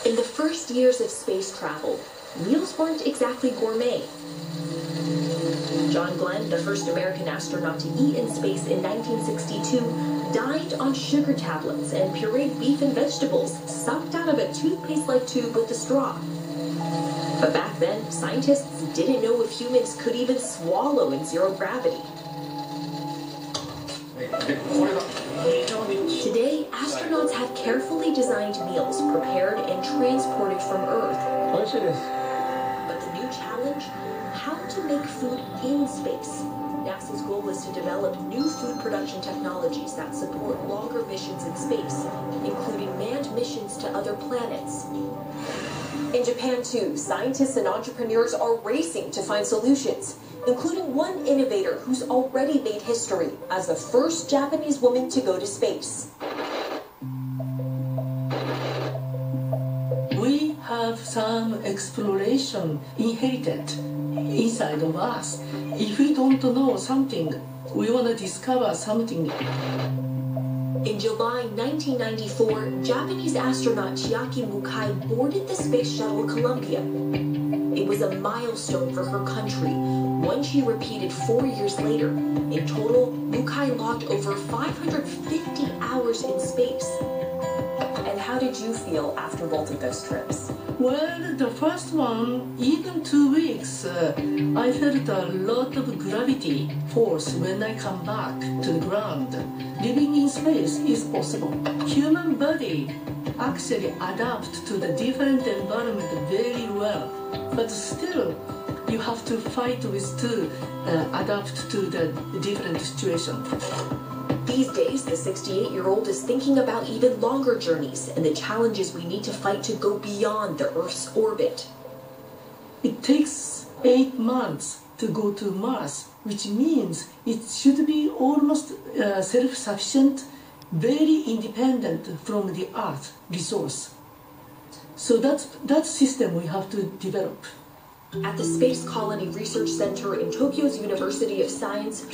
In the first years of space travel, meals weren't exactly gourmet. John Glenn, the first American astronaut to eat in space in 1962, dined on sugar tablets and pureed beef and vegetables sucked out of a toothpaste-like tube with a straw. But back then, scientists didn't know if humans could even swallow in zero gravity. Today, astronauts have carefully designed meals prepared and transported from Earth. But the new challenge? How to make food in space. NASA's goal is to develop new food production technologies that support longer missions in space, including manned missions to other planets. In Japan, too, scientists and entrepreneurs are racing to find solutions, including one innovator who's already made history as the first Japanese woman to go to space. We have some exploration inherited inside of us. If we don't know something, we want to discover something. In July 1994, Japanese astronaut Chiaki Mukai boarded the space shuttle Columbia. It was a milestone for her country, one she repeated 4 years later. In total, Mukai logged over 550 hours in space. And how did you feel after both of those trips? Well, the first one, even 2 weeks, I felt a lot of gravity force when I come back to the ground. Living in space is possible. Human body actually adapts to the different environment very well, but still you have to fight with to adapt to the different situation. These days, the 68-year-old is thinking about even longer journeys and the challenges we need to fight to go beyond the Earth's orbit. It takes 8 months to go to Mars, which means it should be almost self-sufficient, very independent from the Earth resource. So that system we have to develop. At the Space Colony Research Center in Tokyo's University of Science,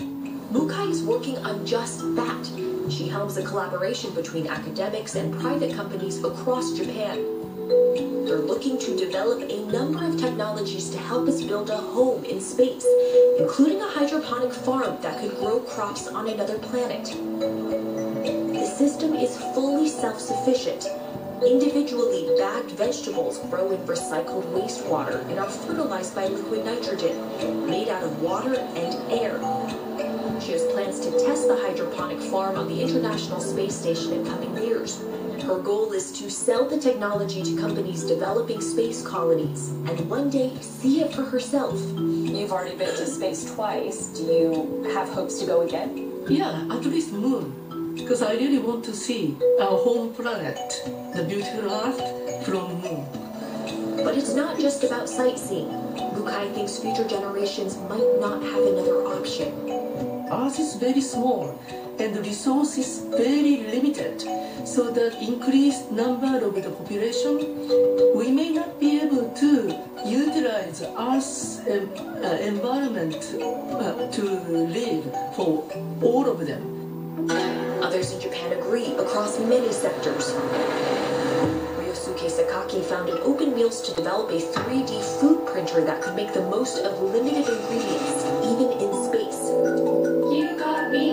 Mukai is working on just that. She helms a collaboration between academics and private companies across Japan. They're looking to develop a number of technologies to help us build a home in space, including a hydroponic farm that could grow crops on another planet. The system is fully self-sufficient. Individually bagged vegetables grow in recycled wastewater and are fertilized by liquid nitrogen, made out of water and air. She has plans to test the hydroponic farm on the International Space Station in coming years. Her goal is to sell the technology to companies developing space colonies and one day see it for herself. You've already been to space twice. Do you have hopes to go again? Yeah, at least moon. Because I really want to see our home planet, the beautiful Earth from moon. But it's not just about sightseeing. Mukai thinks future generations might not have another option. Earth is very small and the resource is very limited. So the increased number of the population, we may not be able to utilize Earth's environment to live for all of them. Others in Japan agree across many sectors. Ryosuke Sakaki founded Open Meals to develop a 3D food printer that could make the most of limited ingredients, even in space. You got me.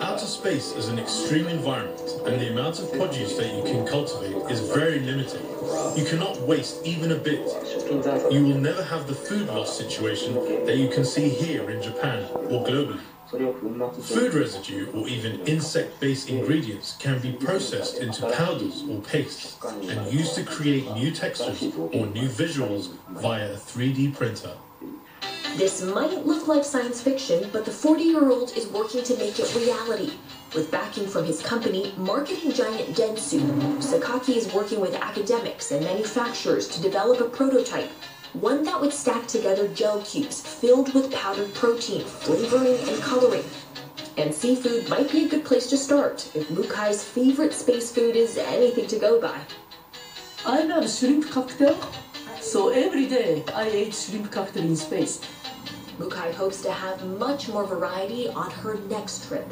Outer space is an extreme environment, and the amount of produce that you can cultivate is very limited. You cannot waste even a bit. You will never have the food loss situation that you can see here in Japan or globally. Food residue or even insect-based ingredients can be processed into powders or pastes and used to create new textures or new visuals via a 3D printer. This might look like science fiction, but the 40-year-old is working to make it reality. With backing from his company, marketing giant Dentsu, Sakaki is working with academics and manufacturers to develop a prototype. One that would stack together gel cubes filled with powdered protein, flavoring, and coloring. And seafood might be a good place to start if Mukai's favorite space food is anything to go by. I love shrimp cocktail, so every day I ate shrimp cocktail in space. Mukai hopes to have much more variety on her next trip.